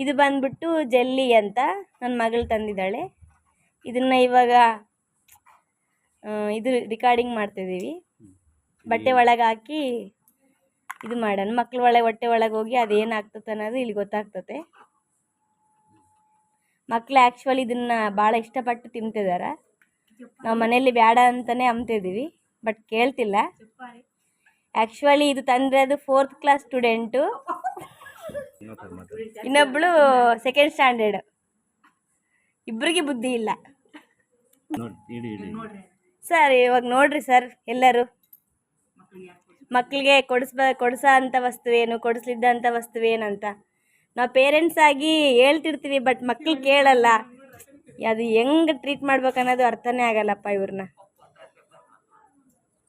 ಇದು ಬಂದ್ಬಿಟ್ಟು ಜೆಲ್ಲಿ ಅಂತ ನನ್ನ ಮಗಳು ತಂದಿದ್ದಾಳೆ. ಇದನ್ನು ಇವಾಗ ಇದು ರಿಕಾರ್ಡಿಂಗ್ ಮಾಡ್ತಿದ್ದೀವಿ. ಬಟ್ಟೆ ಒಳಗೆ ಹಾಕಿ ಇದು ಮಾಡೋಣ. ಮಕ್ಳ ಹೊಟ್ಟೆ ಒಳಗೆ ಹೋಗಿ ಅದೇನಾಗ್ತದೆ ಅನ್ನೋದು ಇಲ್ಲಿ ಗೊತ್ತಾಗ್ತದೆ. ಮಕ್ಳು ಆ್ಯಕ್ಚುಲಿ ಇದನ್ನು ಭಾಳ ಇಷ್ಟಪಟ್ಟು ತಿಂತಿದ್ದಾರೆ. ನಾವು ಮನೆಯಲ್ಲಿ ಬೇಡ ಅಂತಲೇ ಅಂಬ್ತಿದ್ದೀವಿ, ಬಟ್ ಕೇಳ್ತಿಲ್ಲ. ಆ್ಯಕ್ಚುಲಿ ಇದು ತಂದಿರೋದು 4th ಕ್ಲಾಸ್ ಸ್ಟೂಡೆಂಟು, ಇನ್ನೊಬ್ಬಳು 2nd ಸ್ಟ್ಯಾಂಡರ್ಡ್. ಇಬ್ಬರಿಗೆ ಬುದ್ಧಿ ಇಲ್ಲ ಸರ್. ಇವಾಗ ನೋಡ್ರಿ ಸರ್, ಎಲ್ಲರೂ ಮಕ್ಕಳಿಗೆ ಕೊಡಿಸೋ ಅಂಥ ವಸ್ತುವೇನು, ಕೊಡಿಸ್ಲಿದ್ದಂಥ ವಸ್ತುವೇನಂತ ನಾವು ಪೇರೆಂಟ್ಸ್ ಆಗಿ ಹೇಳ್ತಿರ್ತೀವಿ, ಬಟ್ ಮಕ್ಳು ಕೇಳಲ್ಲ. ಅದು ಹೆಂಗೆ ಟ್ರೀಟ್ ಮಾಡ್ಬೇಕನ್ನೋದು ಅರ್ಥನೇ ಆಗಲ್ಲಪ್ಪ ಇವ್ರನ್ನ.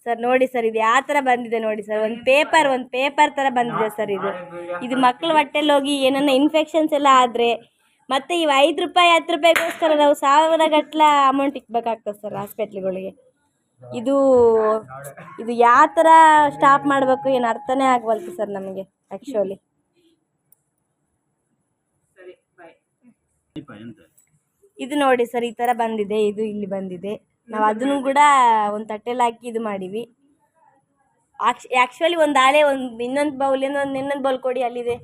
ಸರ್ ನೋಡಿ ಸರ್, ಇದು ಯಾವ ಥರ ಬಂದಿದೆ ನೋಡಿ ಸರ್. ಒಂದು ಪೇಪರ್ ಥರ ಬಂದಿದೆ ಸರ್. ಇದು ಮಕ್ಳ ಹೊಟ್ಟೆಲ್ಲಿ ಹೋಗಿ ಏನನ್ನ ಇನ್ಫೆಕ್ಷನ್ಸ್ ಎಲ್ಲ ಆದರೆ ಮತ್ತು ಇವು 5 ರೂಪಾಯಿ 10 ರೂಪಾಯಿಗೋಸ್ಕರ ನಾವು 1000 ಗಟ್ಟಲೆ ಅಮೌಂಟ್ ಇಕ್ಬೇಕಾಗ್ತದೆ ಸರ್ ಹಾಸ್ಪಿಟ್ಲ್ಗಳಿಗೆ. ಇದು ಯಾವ ಥರ ಸ್ಟಾಪ್ ಮಾಡಬೇಕು ಏನು ಅರ್ಥನೇ ಆಗವಲ್ತು ಸರ್ ನಮಗೆ ಆ್ಯಕ್ಚುಲಿ. ಇದು ನೋಡಿ ಸರ್, ಈ ಥರ ಬಂದಿದೆ. ಇದು ಇಲ್ಲಿ ಬಂದಿದೆ. ನಾವು ಅದನ್ನು ಕೂಡ ಒಂದು ತಟ್ಟೆಲಿ ಹಾಕಿ ಇದು ಮಾಡೀವಿ. ಆ್ಯಕ್ಚುಲಿ ಒಂದು ಆಲೆ ಇನ್ನೊಂದು ಬೌಲ್ ಕೊಡಿ, ಅಲ್ಲಿದೆ.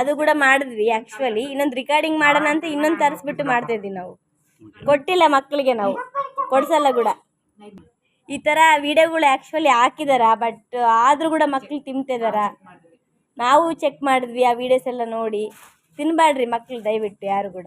ಅದು ಕೂಡ ಮಾಡಿದ್ವಿ ಆ್ಯಕ್ಚುಲಿ. ಇನ್ನೊಂದು ರಿಕಾರ್ಡಿಂಗ್ ಮಾಡೋಣ ಅಂತ ಇನ್ನೊಂದು ತರಿಸ್ಬಿಟ್ಟು ಮಾಡ್ತಾಯಿದ್ವಿ. ನಾವು ಕೊಟ್ಟಿಲ್ಲ ಮಕ್ಕಳಿಗೆ, ನಾವು ಕೊಡಿಸಲ್ಲ ಕೂಡ. ಈ ಥರ ವಿಡಿಯೋಗಳು ಆ್ಯಕ್ಚುಲಿ ಹಾಕಿದಾರ, ಬಟ್ ಆದರೂ ಕೂಡ ಮಕ್ಳು ತಿಂತಿದಾರ. ನಾವು ಚೆಕ್ ಮಾಡಿದ್ವಿ ಆ ವಿಡಿಯೋಸ್ ಎಲ್ಲ ನೋಡಿ. ತಿನ್ನಬೇಡ್ರಿ ಮಕ್ಕಳು ದಯವಿಟ್ಟು ಯಾರು ಕೂಡ.